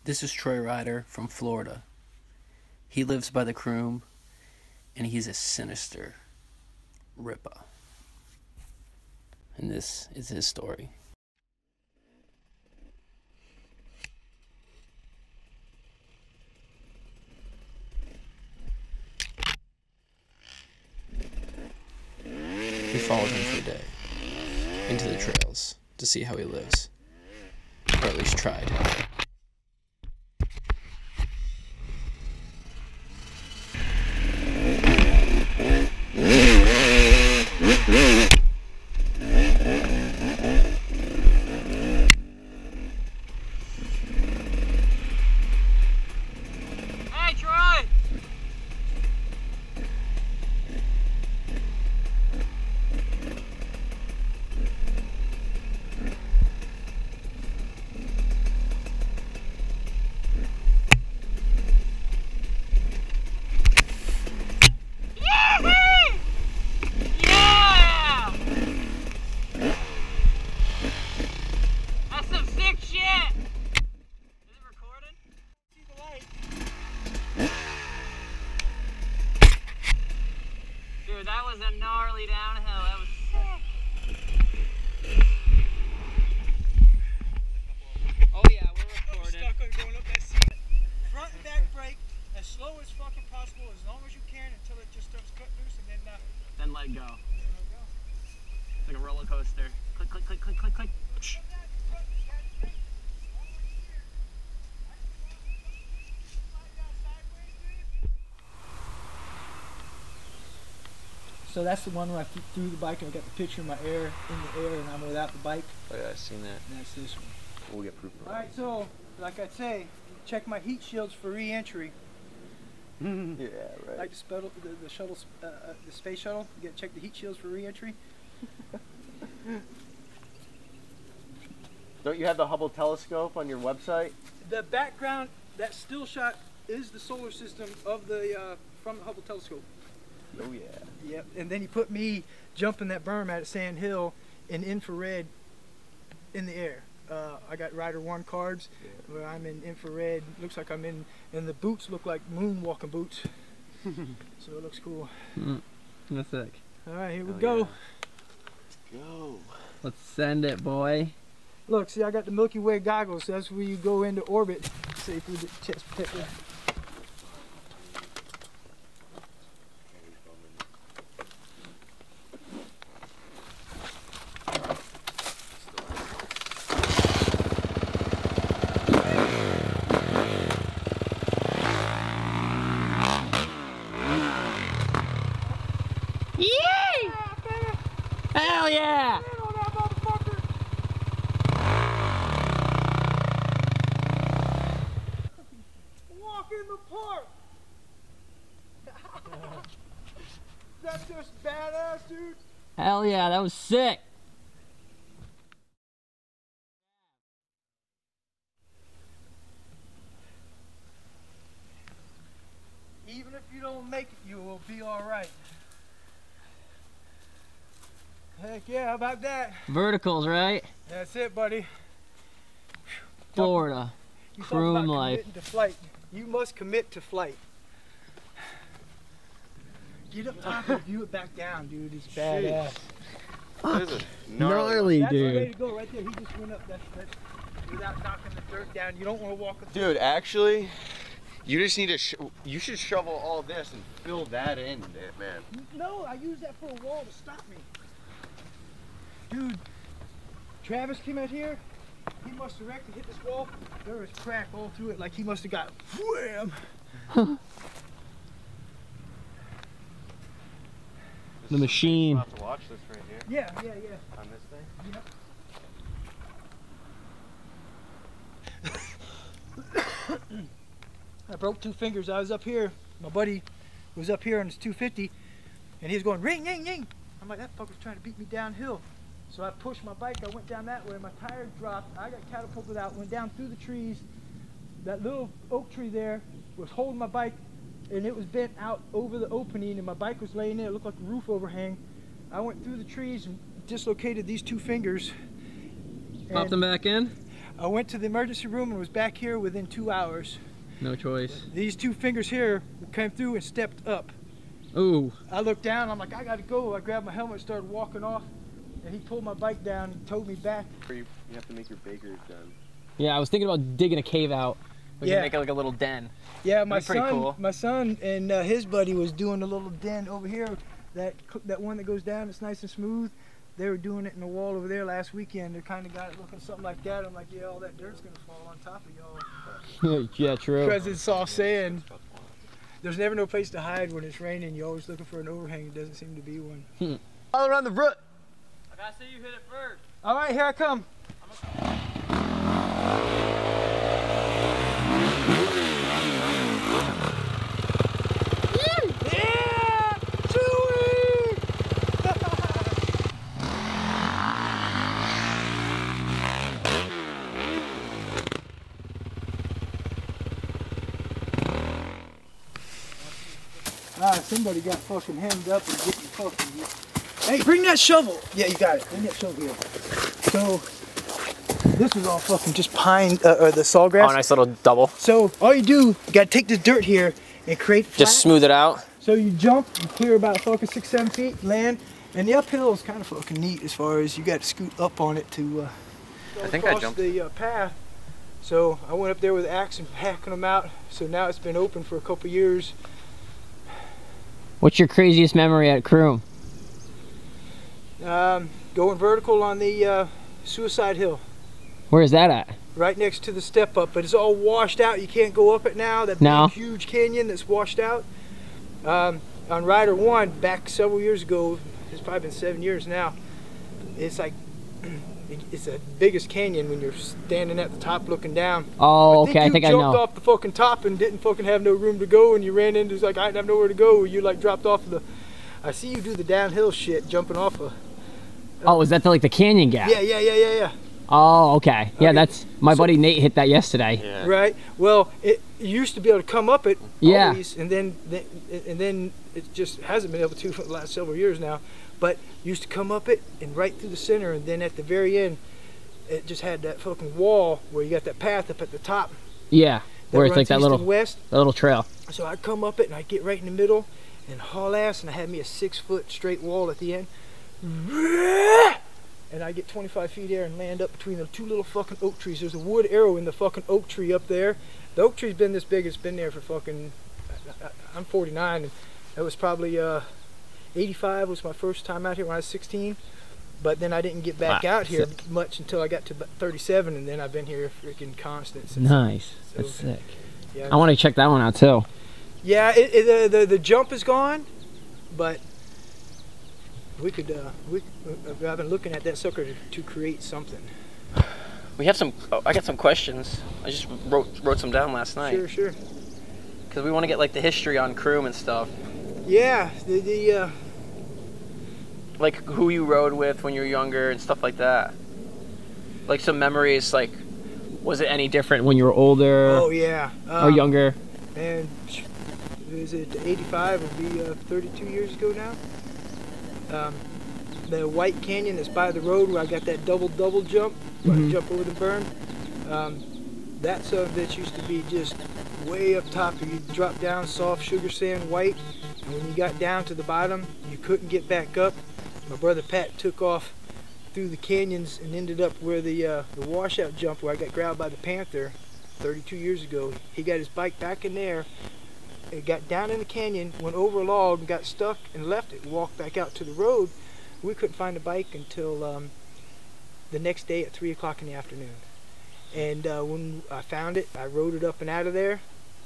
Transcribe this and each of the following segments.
This is Troy Ryder from Florida. He lives by the Croom, and he's a sinister ripper. And this is his story. We followed him for a day, into the trails, to see how he lives. Or at least tried. Hey, Troy! Dude, that was a gnarly downhill. That was sick. Oh yeah, we're recording. Stuck on going up that seat. Front and back brake as slow as fucking possible, as long as you can, until it just starts cutting loose, and Then let go. then let go. It's like a roller coaster. Click, click, click, click, click, click. So that's the one where I threw the bike and I got the picture of my air in the air and I'm without the bike. Oh yeah, I've seen that. And that's this one. We'll get proof of it. Alright, so like I say, check my heat shields for re-entry. Yeah, right. Like the shuttle, the space shuttle, you gotta check the heat shields for re-entry. Don't you have the Hubble telescope on your website? The background, that still shot is the solar system of the from the Hubble telescope. Oh yeah. Yep, and then he put me jumping that berm out at Sand Hill in infrared in the air. I got Ryder1 cards where I'm in infrared. Looks like I'm in, and the boots look like moonwalking boots. So it looks cool. That's sick. All right, here we Oh, go. yeah. Go. Let's send it, boy. Look, see, I got the Milky Way goggles. So that's where you go into orbit safely with chest protector. Hell yeah! Walk in the park! That's just badass, dude! Hell yeah, that was sick! Even if you don't make it, you will be alright. Heck yeah, how about that? Verticals, right? That's it, buddy. Florida. You talk Croom about life. committing to flight. You must commit to flight. Get up top and view it back down, dude. It's badass. That is a Gnarly, That's the way dude. to go right there. He just went up. That's without knocking the dirt down. You don't want to walk up. Dude, actually, you just need to. You should shovel all this and fill that in, man. No, I used that for a wall to stop me. Dude, Travis came out here. He must have wrecked and hit this wall. There was crack all through it, like he must have got wham. The machine. I'll have to watch this right here. Yeah. On this thing. Yep. I broke 2 fingers. I was up here. My buddy was up here on his 250, and he was going ring, ring, ring. I'm like, that fucker's trying to beat me downhill. So I pushed my bike. I went down that way. My tire dropped. I got catapulted out. Went down through the trees. That little oak tree there was holding my bike, and it was bent out over the opening, and my bike was laying there. It looked like a roof overhang. I went through the trees and dislocated these 2 fingers. Pop them back in? I went to the emergency room and was back here within 2 hours. No choice. These 2 fingers here came through and stepped up. Ooh. I looked down, I'm like, I gotta go. I grabbed my helmet, started walking off, and he pulled my bike down and towed me back. You have to make your bakers done. Yeah, I was thinking about digging a cave out. We can make it like a little den. Yeah, Cool. my son and his buddy was doing a little den over here. That one that goes down, it's nice and smooth. They were doing it in the wall over there last weekend. They kind of got it looking something like that. I'm like, yeah, all that dirt's gonna fall on top of y'all. Yeah, true. Because it's all sand. There's never no place to hide when it's raining. You're always looking for an overhang. There doesn't seem to be one. All around the root. I gotta see you hit it first. All right, here I come. Yeah! Chewy! Somebody got fucking hemmed up and getting fucking. Hey, bring that shovel. Yeah, you got it. Bring that shovel here. So, this was all fucking just pine, or the sawgrass. Oh, nice little double. So, all you do, you gotta take this dirt here and create flat. Just smooth it out. So you jump, you clear about fucking 6-7 feet, land, and the uphill is kind of fucking neat as far as you got to scoot up on it to I think I jumped the path. So I went up there with the axe and hacking them out. So now it's been open for a couple years. What's your craziest memory at Croom? Going vertical on the Suicide Hill. Where is that at? Right next to the step up, but it's all washed out. You can't go up it now. That big, huge canyon that's washed out. On Ryder1, back several years ago, it's probably been 7 years now. It's like, it's the biggest canyon when you're standing at the top looking down. Oh, okay, I think I know. You jumped off the fucking top and didn't fucking have no room to go, and you ran into, it's like, I didn't have nowhere to go. You like dropped off the, I see you do the downhill shit, jumping off a. Oh, is that the canyon gap? Yeah. Oh, okay. Yeah, that's, my buddy Nate hit that yesterday. Yeah. Right. Well, it used to be able to come up it always, and then it just hasn't been able to for the last several years now. But used to come up it and right through the center, and then at the very end, it just had that fucking wall where you got that path up at the top. Yeah, where it's like that little trail. So I'd come up it and I'd get right in the middle and haul ass, and I had me a 6-foot straight wall at the end. And I get 25 feet there and land up between the 2 little fucking oak trees. There's a wood arrow in the fucking oak tree up there. The oak tree's been this big. It's been there for fucking, I'm 49, and it was probably 85 was my first time out here when I was 16. But then I didn't get back out here much until I got to about 37, and then I've been here freaking constant since. Nice. So, that's sick. Yeah, I want to check that one out too. Yeah, the jump is gone, but we could, I've been looking at that sucker to create something. We have some, I got some questions. I just wrote some down last night. Sure. Because we want to get like the history on Croom and stuff. Yeah, like who you rode with when you were younger and stuff like that. Like some memories, like, was it any different when you were older? Oh yeah. Or younger? And is it 85? Would be 32 years ago now. The White Canyon that's by the road where I got that double jump, where I jump over the berm. That stuff that used to be just way up top. You drop down, soft sugar sand, white, and when you got down to the bottom, you couldn't get back up. My brother Pat took off through the canyons and ended up where the washout jump where I got grabbed by the panther 32 years ago. He got his bike back in there. It got down in the canyon, went over a log, and got stuck and left it, walked back out to the road. We couldn't find the bike until the next day at 3 o'clock in the afternoon. And when I found it, I rode it up and out of there.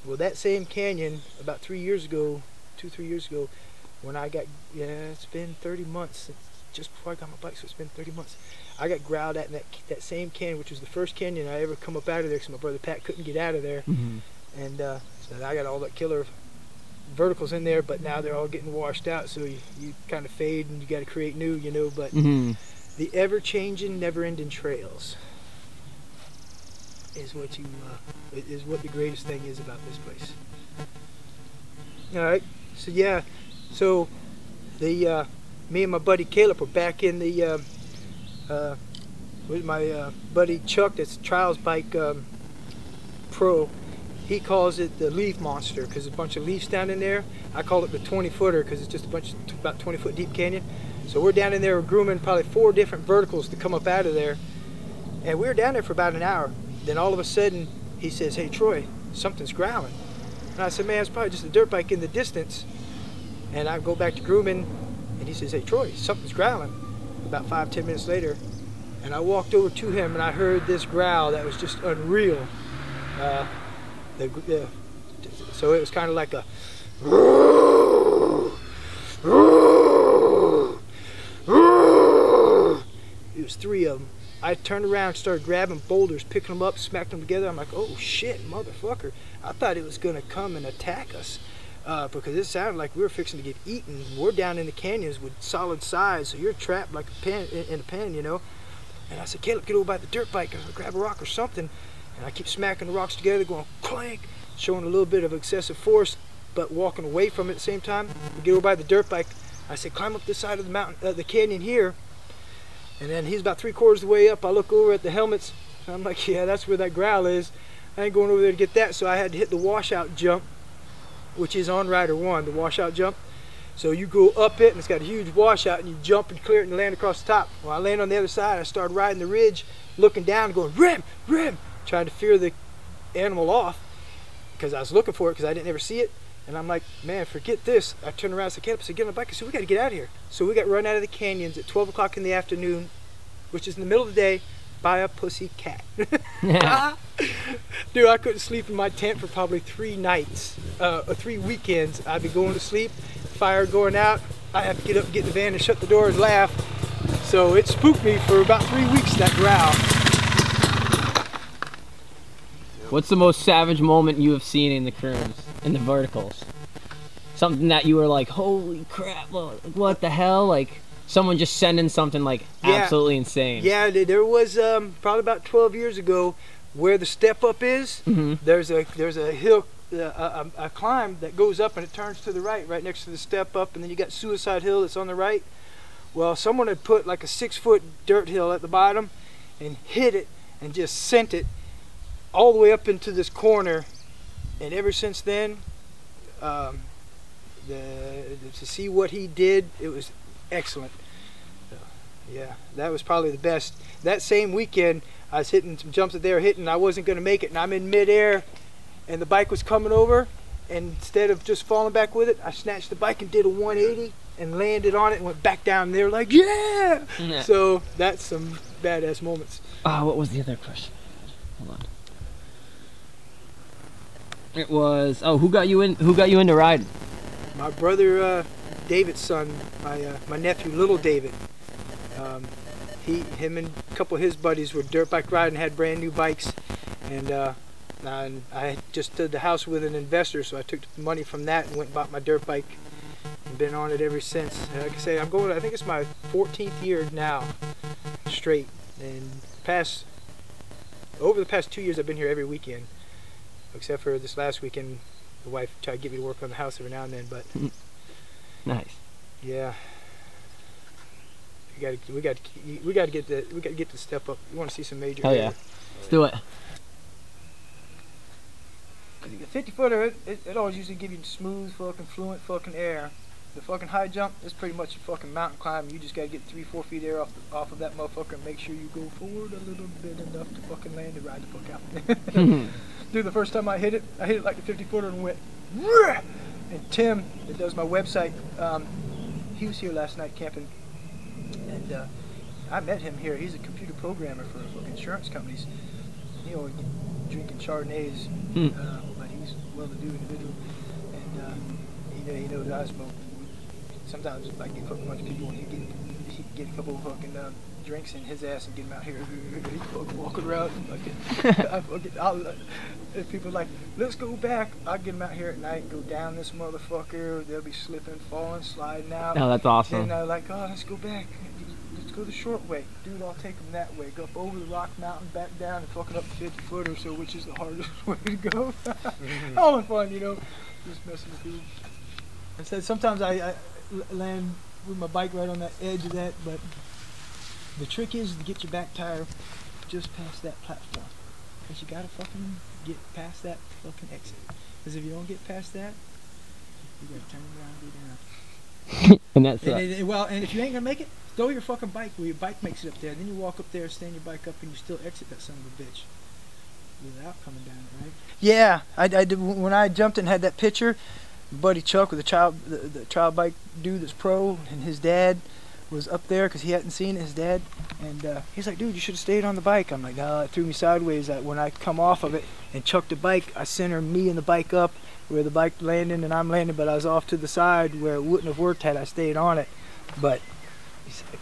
Well, that same canyon, about 3 years ago, 2-3 years ago, when I got, it's been 30 months since, just before I got my bike, so it's been 30 months. I got growled at in that same canyon, which was the first canyon I ever come up out of there because my brother Pat couldn't get out of there. And so I got all that killer verticals in there, but now they're all getting washed out, so you kind of fade and you got to create new, but the ever-changing, never-ending trails is what is what the greatest thing is about this place. All right, so yeah, so the me and my buddy Caleb were back in the with my buddy Chuck, that's Trials Bike Pro. He calls it the leaf monster because there's a bunch of leaves down in there. I call it the 20-footer because it's just a bunch of about 20-foot deep canyon. So we're down in there, we're grooming probably 4 different verticals to come up out of there. And we were down there for about an hour. Then all of a sudden, he says, "Hey Troy, something's growling." And I said, "Man, it's probably just a dirt bike in the distance." And I go back to grooming, and he says, "Hey Troy, something's growling." About 5-10 minutes later, and I walked over to him, and I heard this growl that was just unreal. So it was kind of like a. It was 3 of them. I turned around, started grabbing boulders, picking them up, smacked them together. I'm like, "Oh shit, motherfucker!" I thought it was gonna come and attack us because it sounded like we were fixing to get eaten. We're down in the canyons with solid size, so you're trapped like a pen in a pen, you know. And I said, "Caleb, get over by the dirt bike and grab a rock or something." And I keep smacking the rocks together, going clank, showing a little bit of excessive force, but walking away from it at the same time. We get over by the dirt bike. I said, "Climb up this side of the mountain, the canyon here." And then he's about 3/4 of the way up. I look over at the helmets, and I'm like, "Yeah, that's where that growl is. I ain't going over there to get that." So I had to hit the washout jump, which is on Ryder1, the washout jump. So you go up it, and it's got a huge washout, and you jump and clear it and land across the top. Well, I land on the other side. I started riding the ridge, looking down, going, "Rim, rim," trying to fear the animal off because I was looking for it because I didn't ever see it. And I'm like, "Man, forget this." I turned around and said, "Caleb," I said, "Get on the bike." I said, "We got to get out of here." So we got run out of the canyons at 12 o'clock in the afternoon, which is in the middle of the day, by a pussy cat. Dude, I couldn't sleep in my tent for probably 3 nights, or 3 weekends. I'd be going to sleep, fire going out. I have to get up, get in the van, and shut the door and laugh. So it spooked me for about 3 weeks, that growl. What's the most savage moment you have seen in the cruise, in the verticals? Something that you were like, "Holy crap, what the hell?" Like someone just sending something like absolutely insane. Yeah, there was probably about 12 years ago where the step up is. There's a hill, a climb that goes up and it turns to the right next to the step up, and then you got Suicide Hill that's on the right. Well, someone had put like a 6-foot dirt hill at the bottom and hit it and just sent it all the way up into this corner, and ever since then, to see what he did, it was excellent. So, yeah, that was probably the best. That same weekend, I was hitting some jumps that they were hitting. I wasn't going to make it, and I'm in midair, and the bike was coming over, and instead of just falling back with it, I snatched the bike and did a 180 and landed on it and went back down. And they were like, "Yeah!" So that's some badass moments. What was the other question? Hold on. It was, who got you into riding? My brother David's son, my nephew Little David. Him and a couple of his buddies were dirt bike riding, had brand new bikes, and I just did the house with an investor, so I took the money from that and went and bought my dirt bike and been on it ever since. And like I say, I think it's my 14th year now straight, and over the past 2 years I've been here every weekend. Except for this last weekend, the wife tried to get me to work on the house every now and then, but nice. Yeah, we got to get the step up. You want to see some major? Hell yeah, let's do it. The 50-footer, it always usually give you smooth, fucking fluent, fucking air. The fucking high jump is pretty much a fucking mountain climb. You just gotta get 3-4 feet air off of that motherfucker and make sure you go forward a little bit enough to fucking land and ride the fuck out. Dude, the first time I hit it like the 50-footer and went, "Rah!" And Tim, that does my website, he was here last night camping, and I met him here. He's a computer programmer for fucking insurance companies. You know, drinking Chardonnays, but he's a well-to-do individual, and he knows I smoke. Sometimes if I get a bunch of people and he get a couple of fucking drinks in his ass and get him out here. He's fucking walking around. If people are like, "Let's go back," I'll get him out here at night and go down this motherfucker. They'll be slipping, falling, sliding out. Oh, that's awesome. And they're like, "Oh, let's go back. Let's go the short way." Dude, I'll take them that way. Go up over the rock mountain, back down, and fucking up the 50-footer, so which is the hardest way to go. All in fun, you know, just messing with people. I said sometimes I land with my bike right on that edge of that, but The trick is to get your back tire just past that platform. Because you gotta fucking get past that fucking exit. Because if you don't get past that, you gotta turn around and go down. And that's And if you ain't gonna make it, throw your fucking bike where your bike makes it up there. Then you walk up there, stand your bike up, and you still exit that son of a bitch without coming down it, right? Yeah, I did. When I jumped and had that picture, my buddy Chuck with the trial bike dude that's pro, and his dad was up there because he hadn't seen his dad, and he's like, dude, you should have stayed on the bike. I'm like, no, it threw me sideways. When I come off of it and chucked the bike, I centered me and the bike up where the bike landing and I'm landing, but I was off to the side where it wouldn't have worked had I stayed on it. But he's like,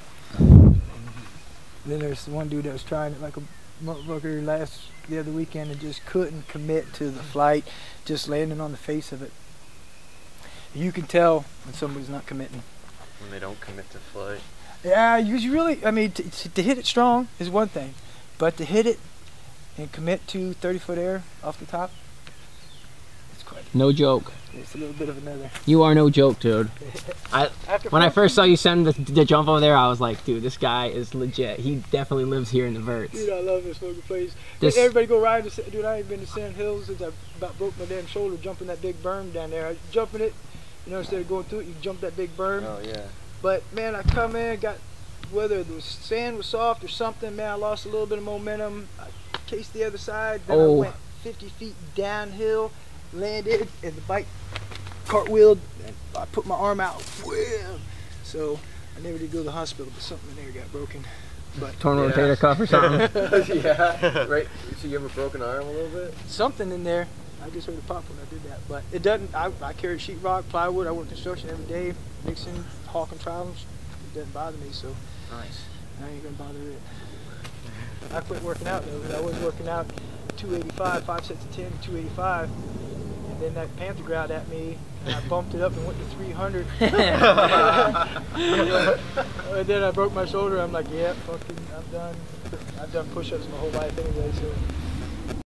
then there's one dude that was trying it like a motherfucker the other weekend and just couldn't commit to the flight, just landing on the face of it. You can tell when somebody's not committing. When they don't commit to flight. Yeah, you really, I mean, to hit it strong is one thing, but to hit it and commit to 30-foot air off the top, it's quite. no joke. It's a little bit of another. You are no joke, dude. When I first saw you send the jump over there, I was like, dude, this guy is legit. He definitely lives here in the verts. Dude, I love this fucking place. Everybody go ride. Dude, I ain't been to Sand Hills since I about broke my damn shoulder jumping that big berm down there. Jumping it, you know, instead of going through it, you jump that big berm. Oh yeah. But man, I come in, whether the sand was soft or something, man, I lost a little bit of momentum. I cased the other side, then I went 50 feet downhill, landed, and the bike cartwheeled, and I put my arm out. Wham! So I never did go to the hospital, but something in there got broken. But Torn rotator cuff or something. Yeah. Right. So you have a broken arm a little bit? Something in there. I just heard a pop when I did that. But it doesn't, I carry sheetrock, plywood, I work construction every day, mixing, hawking trials. It doesn't bother me, so Nice. I ain't gonna bother it. I quit working out though, because I was working out 285, 5 sets of 10, 285. And then that panther growled at me, and I bumped it up and went to 300. And then I broke my shoulder. I'm like, yeah, fucking, I'm done. I've done push-ups my whole life anyway, so